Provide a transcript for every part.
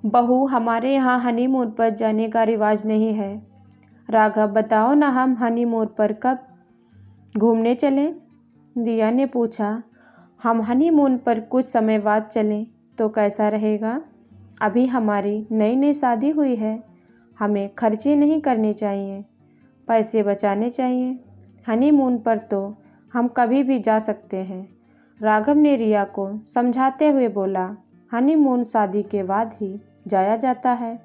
बहू, हमारे यहाँ हनीमून पर जाने का रिवाज नहीं है। राघव, बताओ ना, हम हनीमून पर कब घूमने चलें? रिया ने पूछा। हम हनीमून पर कुछ समय बाद चलें तो कैसा रहेगा? अभी हमारी नई नई शादी हुई है, हमें खर्चे नहीं करने चाहिए, पैसे बचाने चाहिए। हनीमून पर तो हम कभी भी जा सकते हैं। राघव ने रिया को समझाते हुए बोला। हनीमून शादी के बाद ही जाया जाता है।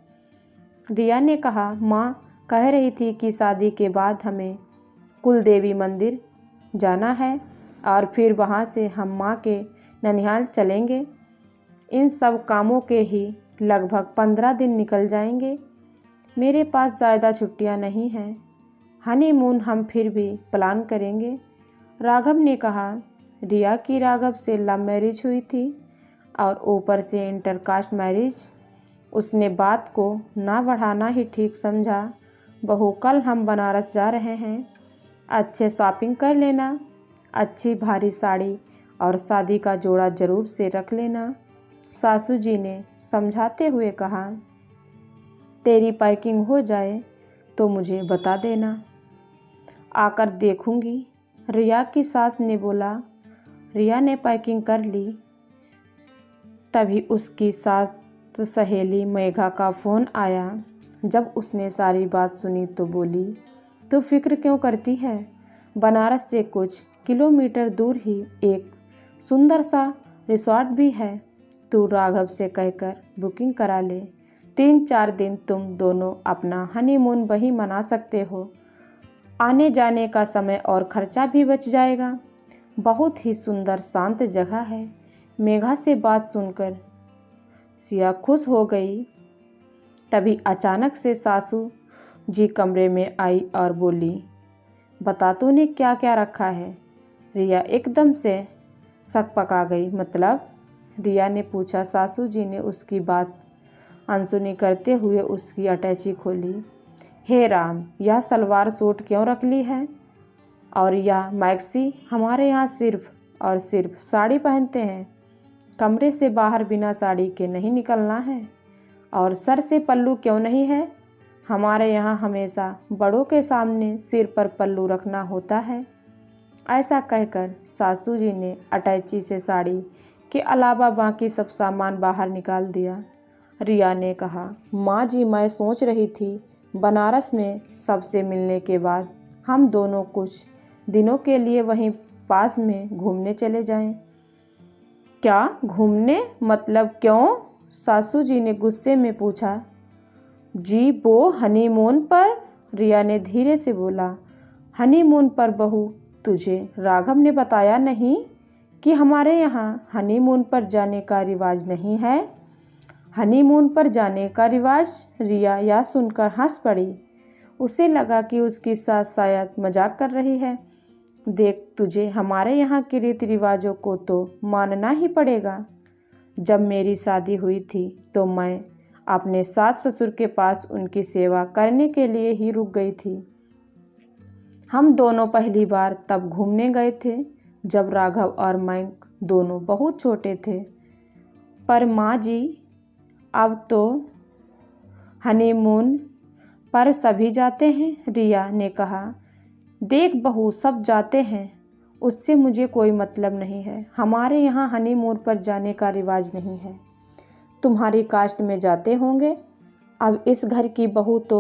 रिया ने कहा, माँ कह रही थी कि शादी के बाद हमें कुलदेवी मंदिर जाना है और फिर वहाँ से हम माँ के ननिहाल चलेंगे। इन सब कामों के ही लगभग 15 दिन निकल जाएंगे। मेरे पास ज़्यादा छुट्टियाँ नहीं हैं। हनीमून हम फिर भी प्लान करेंगे। राघव ने कहा। रिया की राघव से लव मैरिज हुई थी और ऊपर से इंटरकास्ट मैरिज। उसने बात को ना बढ़ाना ही ठीक समझा। बहू, कल हम बनारस जा रहे हैं, अच्छे शॉपिंग कर लेना, अच्छी भारी साड़ी और शादी का जोड़ा ज़रूर से रख लेना। सासू जी ने समझाते हुए कहा। तेरी पैकिंग हो जाए तो मुझे बता देना, आकर देखूंगी। रिया की सास ने बोला। रिया ने पैकिंग कर ली। तभी उसकी सास सहेली मेघा का फ़ोन आया। जब उसने सारी बात सुनी तो बोली, तू फिक्र क्यों करती है? बनारस से कुछ किलोमीटर दूर ही एक सुंदर सा रिसॉर्ट भी है। तू राघव से कहकर बुकिंग करा ले। 3-4 दिन तुम दोनों अपना हनीमून वहीं मना सकते हो। आने जाने का समय और खर्चा भी बच जाएगा। बहुत ही सुंदर शांत जगह है। मेघा से बात सुनकर सिया खुश हो गई। तभी अचानक से सासू जी कमरे में आई और बोली, बता तूने क्या क्या रखा है? रिया एकदम से सकपका गई। मतलब? रिया ने पूछा। सासू जी ने उसकी बात अनसुनी करते हुए उसकी अटैची खोली। हे राम, यह सलवार सूट क्यों रख ली है? और यह मैक्सी? हमारे यहाँ सिर्फ और सिर्फ साड़ी पहनते हैं। कमरे से बाहर बिना साड़ी के नहीं निकलना है। और सर से पल्लू क्यों नहीं है? हमारे यहाँ हमेशा बड़ों के सामने सिर पर पल्लू रखना होता है। ऐसा कहकर सासू जी ने अटैची से साड़ी के अलावा बाकी सब सामान बाहर निकाल दिया। रिया ने कहा, माँ जी, मैं सोच रही थी बनारस में सबसे मिलने के बाद हम दोनों कुछ दिनों के लिए वहीं पास में घूमने चले जाएं। क्या घूमने? मतलब क्यों? सासू जी ने गुस्से में पूछा। जी, वो हनीमून पर। रिया ने धीरे से बोला। हनीमून पर बहू? तुझे राघव ने बताया नहीं कि हमारे यहाँ हनीमून पर जाने का रिवाज नहीं है? हनीमून पर जाने का रिवाज? रिया यह सुनकर हंस पड़ी। उसे लगा कि उसकी सास शायद मजाक कर रही है। देख, तुझे हमारे यहाँ के रीति रिवाजों को तो मानना ही पड़ेगा। जब मेरी शादी हुई थी तो मैं अपने सास ससुर के पास उनकी सेवा करने के लिए ही रुक गई थी। हम दोनों पहली बार तब घूमने गए थे जब राघव और मैं दोनों बहुत छोटे थे। पर माँ जी, अब तो हनीमून पर सभी जाते हैं। रिया ने कहा। देख बहू, सब जाते हैं, उससे मुझे कोई मतलब नहीं है। हमारे यहाँ हनीमून पर जाने का रिवाज नहीं है। तुम्हारी कास्ट में जाते होंगे। अब इस घर की बहू तो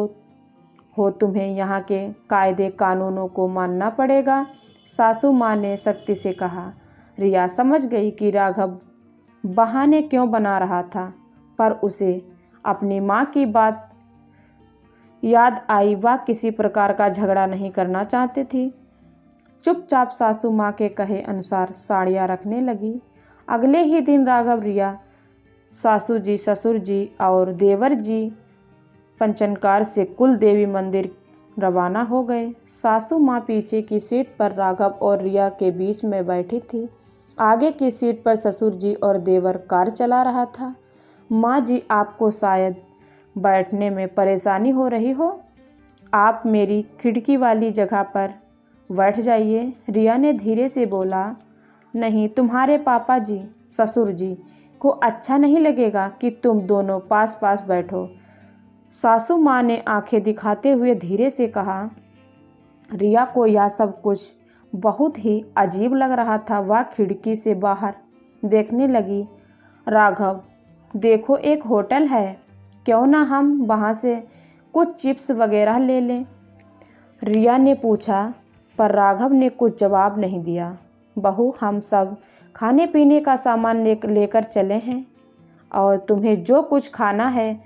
हो, तुम्हें यहाँ के कायदे कानूनों को मानना पड़ेगा, सासू माँ ने सख्ती से कहा। रिया समझ गई कि राघव बहाने क्यों बना रहा था, पर उसे अपनी माँ की बात याद आई। वह किसी प्रकार का झगड़ा नहीं करना चाहती थी। चुपचाप सासू माँ के कहे अनुसार साड़ियाँ रखने लगी। अगले ही दिन राघव, रिया, सासू जी, ससुर जी और देवर जी पंचनकार से कुल देवी मंदिर रवाना हो गए। सासू माँ पीछे की सीट पर राघव और रिया के बीच में बैठी थी। आगे की सीट पर ससुर जी और देवर कार चला रहा था। माँ जी, आपको शायद बैठने में परेशानी हो रही हो, आप मेरी खिड़की वाली जगह पर बैठ जाइए। रिया ने धीरे से बोला। नहीं, तुम्हारे पापा जी, ससुर जी को अच्छा नहीं लगेगा कि तुम दोनों पास पास बैठो। सासू माँ ने आंखें दिखाते हुए धीरे से कहा। रिया को यह सब कुछ बहुत ही अजीब लग रहा था। वह खिड़की से बाहर देखने लगी। राघव, देखो एक होटल है, क्यों ना हम वहाँ से कुछ चिप्स वगैरह ले लें? रिया ने पूछा, पर राघव ने कुछ जवाब नहीं दिया। बहू, हम सब खाने पीने का सामान लेकर चले हैं और तुम्हें जो कुछ खाना है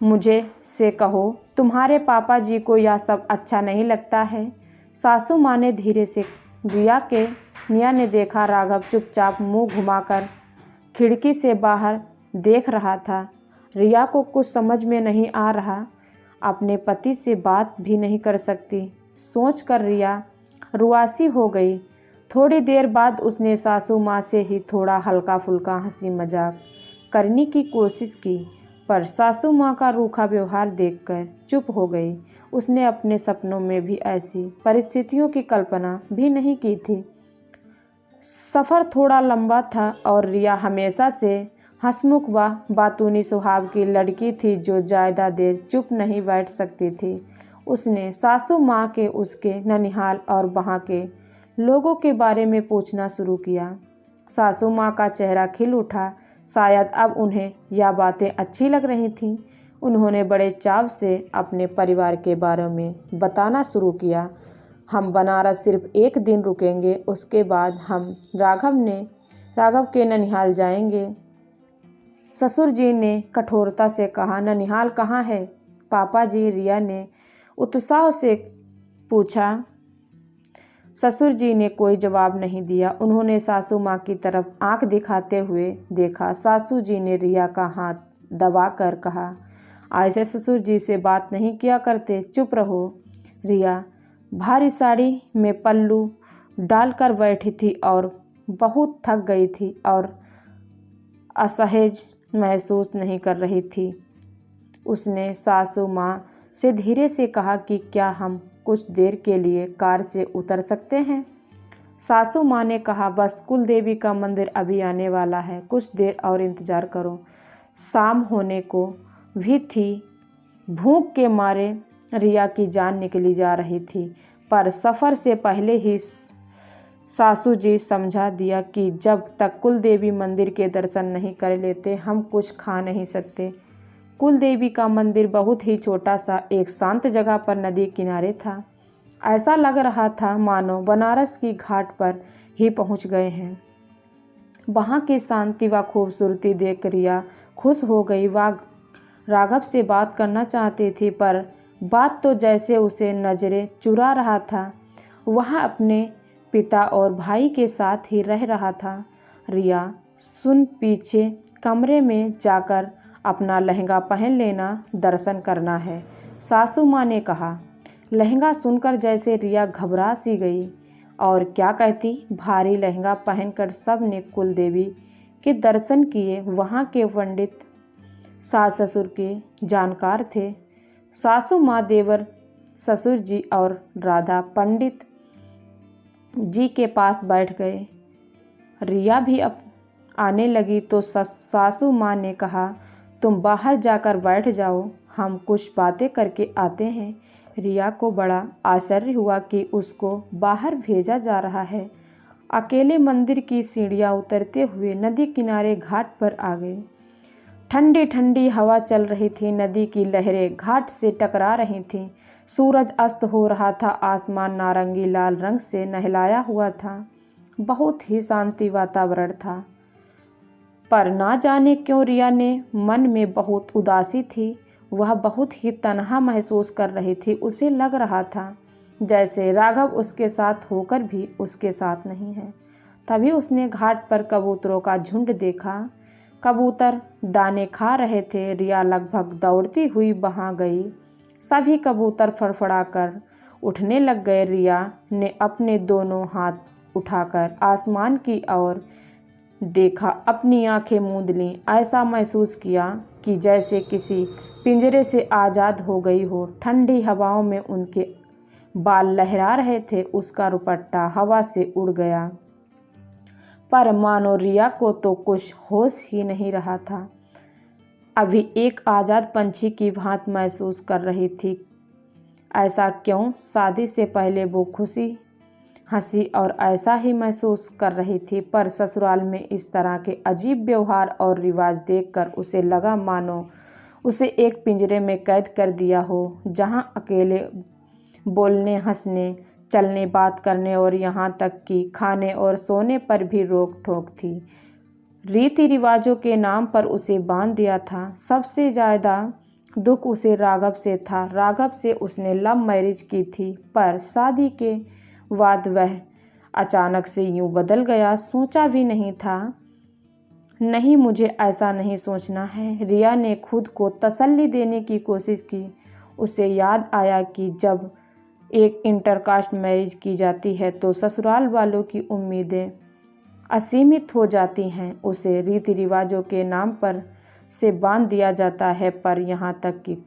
मुझे से कहो। तुम्हारे पापा जी को यह सब अच्छा नहीं लगता है। सासू माँ ने धीरे से रिया ने देखा। राघव चुपचाप मुंह घुमाकर खिड़की से बाहर देख रहा था। रिया को कुछ समझ में नहीं आ रहा। अपने पति से बात भी नहीं कर सकती सोचकर रिया रुआसी हो गई। थोड़ी देर बाद उसने सासू माँ से ही थोड़ा हल्का फुल्का हंसी मजाक करने की कोशिश की, पर सासू माँ का रूखा व्यवहार देखकर चुप हो गई। उसने अपने सपनों में भी ऐसी परिस्थितियों की कल्पना भी नहीं की थी। सफ़र थोड़ा लंबा था और रिया हमेशा से हंसमुख व बातूनी स्वभाव की लड़की थी जो ज़्यादा देर चुप नहीं बैठ सकती थी। उसने सासू माँ के उसके ननिहाल और वहाँ के लोगों के बारे में पूछना शुरू किया। सासू माँ का चेहरा खिल उठा। शायद अब उन्हें यह बातें अच्छी लग रही थीं। उन्होंने बड़े चाव से अपने परिवार के बारे में बताना शुरू किया। हम बनारस सिर्फ एक दिन रुकेंगे, उसके बाद हम राघव के ननिहाल जाएंगे। ससुर जी ने कठोरता से कहा। ननिहाल कहाँ है पापा जी? रिया ने उत्साह से पूछा। ससुर जी ने कोई जवाब नहीं दिया। उन्होंने सासू माँ की तरफ आंख दिखाते हुए देखा। सासू जी ने रिया का हाथ दबाकर कहा, ऐसे ससुर जी से बात नहीं किया करते, चुप रहो। रिया भारी साड़ी में पल्लू डालकर बैठी थी और बहुत थक गई थी और असहज महसूस नहीं कर रही थी। उसने सासू माँ से धीरे से कहा कि क्या हम कुछ देर के लिए कार से उतर सकते हैं? सासू माँ ने कहा, बस कुल देवी का मंदिर अभी आने वाला है, कुछ देर और इंतज़ार करो। शाम होने को भी थी। भूख के मारे रिया की जान निकली जा रही थी, पर सफ़र से पहले ही सासू जी समझा दिया कि जब तक कुल देवी मंदिर के दर्शन नहीं कर लेते हम कुछ खा नहीं सकते। कुल देवी का मंदिर बहुत ही छोटा सा एक शांत जगह पर नदी किनारे था। ऐसा लग रहा था मानो बनारस की घाट पर ही पहुंच गए हैं। वहाँ की शांति व खूबसूरती देख रिया खुश हो गई। वह राघव से बात करना चाहती थी, पर बात तो जैसे उसे नज़रें चुरा रहा था। वह अपने पिता और भाई के साथ ही रह रहा था। रिया सुन, पीछे कमरे में जाकर अपना लहंगा पहन लेना, दर्शन करना है, सासू माँ ने कहा। लहंगा सुनकर जैसे रिया घबरा सी गई। और क्या कहती? भारी लहंगा पहनकर सब ने कुल देवी के दर्शन किए। वहाँ के पंडित सास ससुर के जानकार थे। सासू माँ, देवर, ससुर जी और राधा पंडित जी के पास बैठ गए। रिया भी अब आने लगी तो सासू माँ ने कहा, तुम बाहर जाकर बैठ जाओ, हम कुछ बातें करके आते हैं। रिया को बड़ा आश्चर्य हुआ कि उसको बाहर भेजा जा रहा है। अकेले मंदिर की सीढ़ियाँ उतरते हुए नदी किनारे घाट पर आ गए। ठंडी ठंडी हवा चल रही थी। नदी की लहरें घाट से टकरा रही थीं। सूरज अस्त हो रहा था। आसमान नारंगी लाल रंग से नहलाया हुआ था। बहुत ही शांति वातावरण था, पर ना जाने क्यों रिया ने मन में बहुत उदासी थी। वह बहुत ही तन्हा महसूस कर रही थी। उसे लग रहा था जैसे राघव उसके साथ होकर भी उसके साथ नहीं है। तभी उसने घाट पर कबूतरों का झुंड देखा। कबूतर दाने खा रहे थे। रिया लगभग दौड़ती हुई वहां गई। सभी कबूतर फड़फड़ाकर उठने लग गए। रिया ने अपने दोनों हाथ उठाकर आसमान की ओर देखा। अपनी आंखें मूंद लीं। ऐसा महसूस किया कि जैसे किसी पिंजरे से आज़ाद हो गई हो। ठंडी हवाओं में उनके बाल लहरा रहे थे। उसका दुपट्टा हवा से उड़ गया। पर मानो रिया को तो कुछ होश ही नहीं रहा था। अभी एक आज़ाद पंछी की भांति महसूस कर रही थी। ऐसा क्यों? शादी से पहले वो खुशी हंसी और ऐसा ही महसूस कर रही थी, पर ससुराल में इस तरह के अजीब व्यवहार और रिवाज देखकर उसे लगा मानो उसे एक पिंजरे में कैद कर दिया हो, जहाँ अकेले बोलने, हंसने, चलने, बात करने और यहाँ तक कि खाने और सोने पर भी रोक टोक थी। रीति रिवाजों के नाम पर उसे बांध दिया था। सबसे ज़्यादा दुख उसे राघव से था। राघव से उसने लव मैरिज की थी, पर शादी के बाद वह अचानक से यूं बदल गया, सोचा भी नहीं था। नहीं, मुझे ऐसा नहीं सोचना है। रिया ने खुद को तसल्ली देने की कोशिश की। उसे याद आया कि जब एक इंटरकास्ट मैरिज की जाती है तो ससुराल वालों की उम्मीदें असीमित हो जाती हैं। उसे रीति रिवाजों के नाम पर से बांध दिया जाता है, पर यहाँ तक कि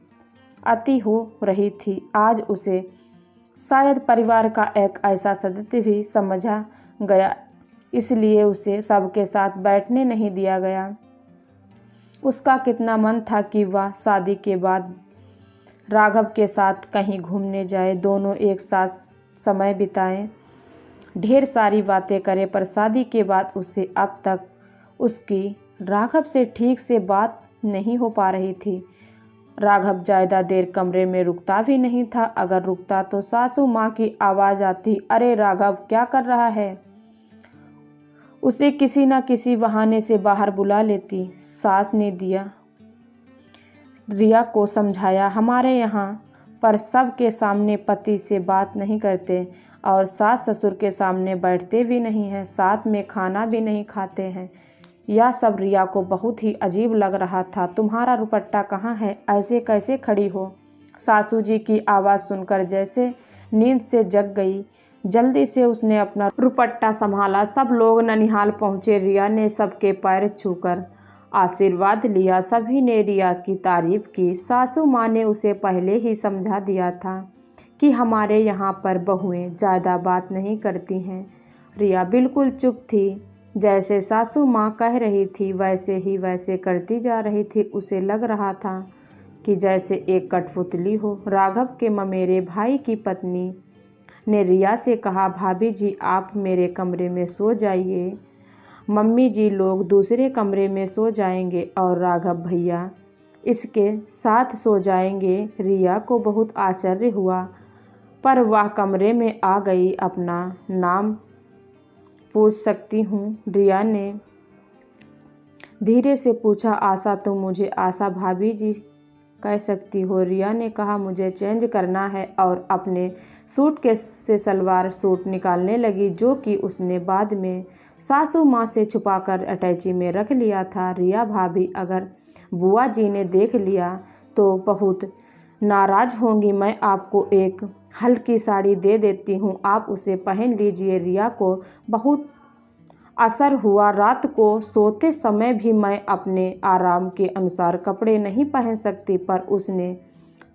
अति हो रही थी। आज उसे शायद परिवार का एक ऐसा सदस्य भी समझा गया, इसलिए उसे सबके साथ बैठने नहीं दिया गया। उसका कितना मन था कि वह शादी के बाद राघव के साथ कहीं घूमने जाए, दोनों एक साथ समय बिताएं, ढेर सारी बातें करें, पर शादी के बाद उसे अब तक उसकी राघव से ठीक से बात नहीं हो पा रही थी। राघव ज़्यादा देर कमरे में रुकता भी नहीं था। अगर रुकता तो सासू माँ की आवाज़ आती, अरे राघव क्या कर रहा है? उसे किसी न किसी बहाने से बाहर बुला लेती। सास ने रिया को समझाया, हमारे यहाँ पर सबके सामने पति से बात नहीं करते और सास ससुर के सामने बैठते भी नहीं हैं, साथ में खाना भी नहीं खाते हैं। यह सब रिया को बहुत ही अजीब लग रहा था। तुम्हारा दुपट्टा कहाँ है? ऐसे कैसे खड़ी हो? सासू जी की आवाज़ सुनकर जैसे नींद से जग गई। जल्दी से उसने अपना दुपट्टा संभाला। सब लोग ननिहाल पहुँचे। रिया ने सबके पैर छूकर आशीर्वाद लिया। सभी ने रिया की तारीफ की। सासू माँ ने उसे पहले ही समझा दिया था कि हमारे यहाँ पर बहुएं ज़्यादा बात नहीं करती हैं। रिया बिल्कुल चुप थी। जैसे सासू माँ कह रही थी वैसे ही वैसे करती जा रही थी। उसे लग रहा था कि जैसे एक कठपुतली हो। राघव के ममेरे भाई की पत्नी ने रिया से कहा, भाभी जी आप मेरे कमरे में सो जाइए, मम्मी जी लोग दूसरे कमरे में सो जाएंगे और राघव भैया इसके साथ सो जाएंगे। रिया को बहुत आश्चर्य हुआ, पर वह कमरे में आ गई। अपना नाम पूछ सकती हूँ? रिया ने धीरे से पूछा। आशा? तुम मुझे आशा भाभी जी कह सकती हो। रिया ने कहा, मुझे चेंज करना है, और अपने सूटकेस से सलवार सूट निकालने लगी, जो कि उसने बाद में सासू माँ से छुपाकर अटैची में रख लिया था। रिया भाभी, अगर बुआ जी ने देख लिया तो बहुत नाराज़ होंगी। मैं आपको एक हल्की साड़ी दे देती हूँ, आप उसे पहन लीजिए। रिया को बहुत असर हुआ। रात को सोते समय भी मैं अपने आराम के अनुसार कपड़े नहीं पहन सकती, पर उसने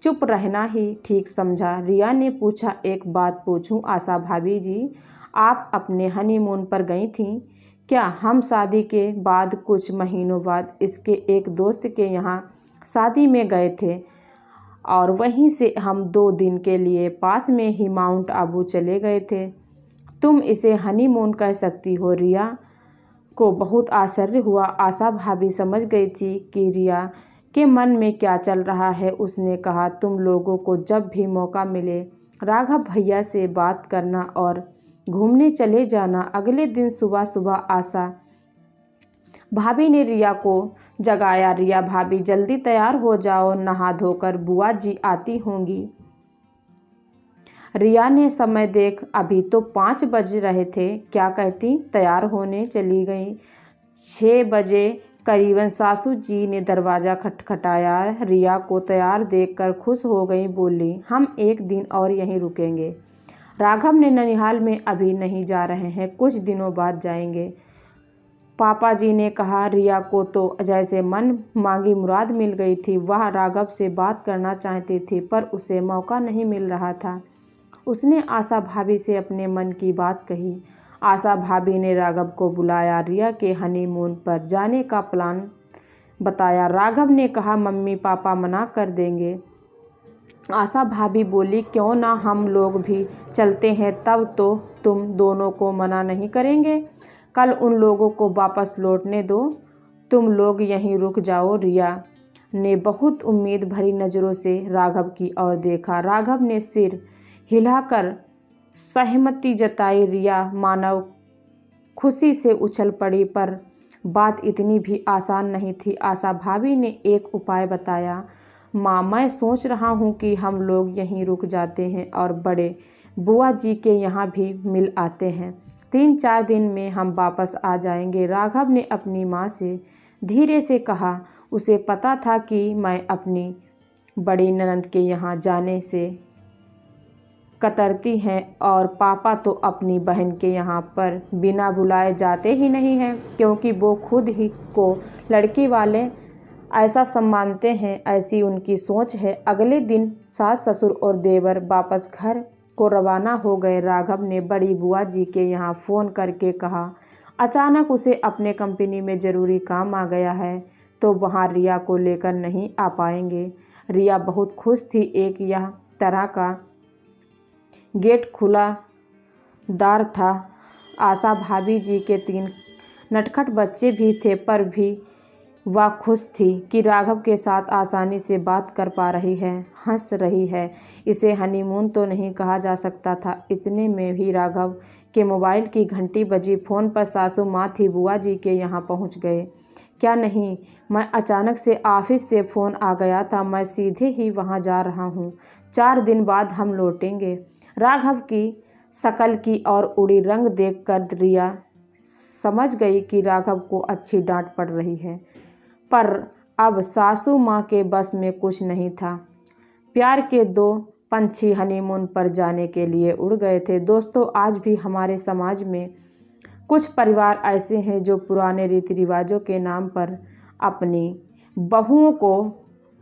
चुप रहना ही ठीक समझा। रिया ने पूछा, एक बात पूछूं आशा भाभी जी, आप अपने हनीमून पर गई थीं क्या? हम शादी के बाद कुछ महीनों बाद इसके एक दोस्त के यहाँ शादी में गए थे और वहीं से हम 2 दिन के लिए पास में ही माउंट आबू चले गए थे। तुम इसे हनीमून कह सकती हो? रिया को बहुत आश्चर्य हुआ। आशा भाभी समझ गई थी कि रिया के मन में क्या चल रहा है। उसने कहा, तुम लोगों को जब भी मौका मिले राघव भैया से बात करना और घूमने चले जाना। अगले दिन सुबह सुबह आशा भाभी ने रिया को जगाया। रिया भाभी जल्दी तैयार हो जाओ, नहा धोकर बुआ जी आती होंगी। रिया ने समय देख, अभी तो 5 बज रहे थे। क्या कहती? तैयार होने चली गई। 6 बजे करीबन सासू जी ने दरवाज़ा खटखटाया। रिया को तैयार देखकर खुश हो गई, बोली, हम एक दिन और यहीं रुकेंगे। राघव ने ननिहाल में अभी नहीं जा रहे हैं, कुछ दिनों बाद जाएंगे। पापा जी ने कहा। रिया को तो जैसे मन मांगी मुराद मिल गई थी। वह राघव से बात करना चाहती थी, पर उसे मौका नहीं मिल रहा था। उसने आशा भाभी से अपने मन की बात कही। आशा भाभी ने राघव को बुलाया, रिया के हनीमून पर जाने का प्लान बताया। राघव ने कहा मम्मी पापा मना कर देंगे। आशा भाभी बोली क्यों ना हम लोग भी चलते हैं, तब तो तुम दोनों को मना नहीं करेंगे। कल उन लोगों को वापस लौटने दो, तुम लोग यहीं रुक जाओ। रिया ने बहुत उम्मीद भरी नज़रों से राघव की ओर देखा। राघव ने सिर हिलाकर सहमति जताई। रिया मानव खुशी से उछल पड़ी, पर बात इतनी भी आसान नहीं थी। आशा भाभी ने एक उपाय बताया, माँ मैं सोच रहा हूँ कि हम लोग यहीं रुक जाते हैं और बड़े बुआ जी के यहाँ भी मिल आते हैं। 3-4 दिन में हम वापस आ जाएंगे। राघव ने अपनी माँ से धीरे से कहा। उसे पता था कि मैं अपनी बड़ी ननद के यहाँ जाने से कतरती हैं और पापा तो अपनी बहन के यहाँ पर बिना बुलाए जाते ही नहीं हैं, क्योंकि वो खुद ही को लड़की वाले ऐसा सम्मानते हैं, ऐसी उनकी सोच है। अगले दिन सास ससुर और देवर वापस घर को रवाना हो गए। राघव ने बड़ी बुआ जी के यहाँ फ़ोन करके कहा अचानक उसे अपने कंपनी में ज़रूरी काम आ गया है, तो वहाँ रिया को लेकर नहीं आ पाएंगे। रिया बहुत खुश थी। एक यह तरह का गेट खुला दार था। आशा भाभी जी के 3 नटखट बच्चे भी थे, पर भी वह खुश थी कि राघव के साथ आसानी से बात कर पा रही है, हंस रही है। इसे हनीमून तो नहीं कहा जा सकता था। इतने में भी राघव के मोबाइल की घंटी बजी। फ़ोन पर सासू माँ थी। बुआ जी के यहाँ पहुँच गए क्या? नहीं, मैं अचानक से ऑफिस से फ़ोन आ गया था, मैं सीधे ही वहाँ जा रहा हूँ। 4 दिन बाद हम लौटेंगे। राघव की शकल की और उड़ी रंग देखकर रिया समझ गई कि राघव को अच्छी डांट पड़ रही है, पर अब सासू माँ के बस में कुछ नहीं था। प्यार के 2 पंछी हनीमून पर जाने के लिए उड़ गए थे। दोस्तों, आज भी हमारे समाज में कुछ परिवार ऐसे हैं जो पुराने रीति रिवाजों के नाम पर अपनी बहुओं को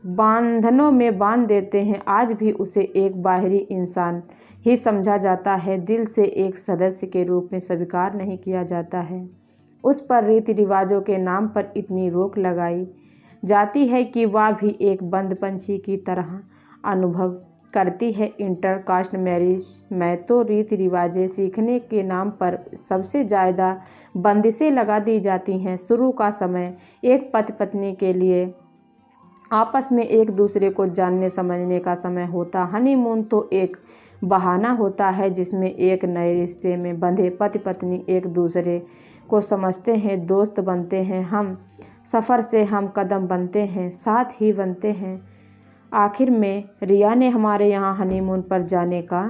बंधनों में बांध देते हैं। आज भी उसे एक बाहरी इंसान ही समझा जाता है, दिल से एक सदस्य के रूप में स्वीकार नहीं किया जाता है। उस पर रीति रिवाजों के नाम पर इतनी रोक लगाई जाती है कि वह भी एक बंद पंछी की तरह अनुभव करती है। इंटरकास्ट मैरिज में तो रीति रिवाजें सीखने के नाम पर सबसे ज़्यादा बंदिशें लगा दी जाती हैं। शुरू का समय एक पति पत्नी के लिए आपस में एक दूसरे को जानने समझने का समय होता। हनीमून तो एक बहाना होता है जिसमें एक नए रिश्ते में बंधे पति पत्नी एक दूसरे को समझते हैं, दोस्त बनते हैं, हम सफ़र से हम कदम बनते हैं, साथ ही बनते हैं। आखिर में रिया ने हमारे यहाँ हनीमून पर जाने का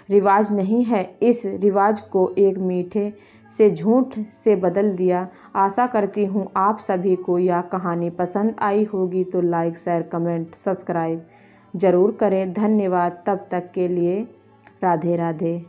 रिवाज नहीं है, इस रिवाज को एक मीठे से झूठ से बदल दिया। आशा करती हूँ आप सभी को यह कहानी पसंद आई होगी, तो लाइक शेयर कमेंट सब्सक्राइब ज़रूर करें। धन्यवाद। तब तक के लिए राधे राधे।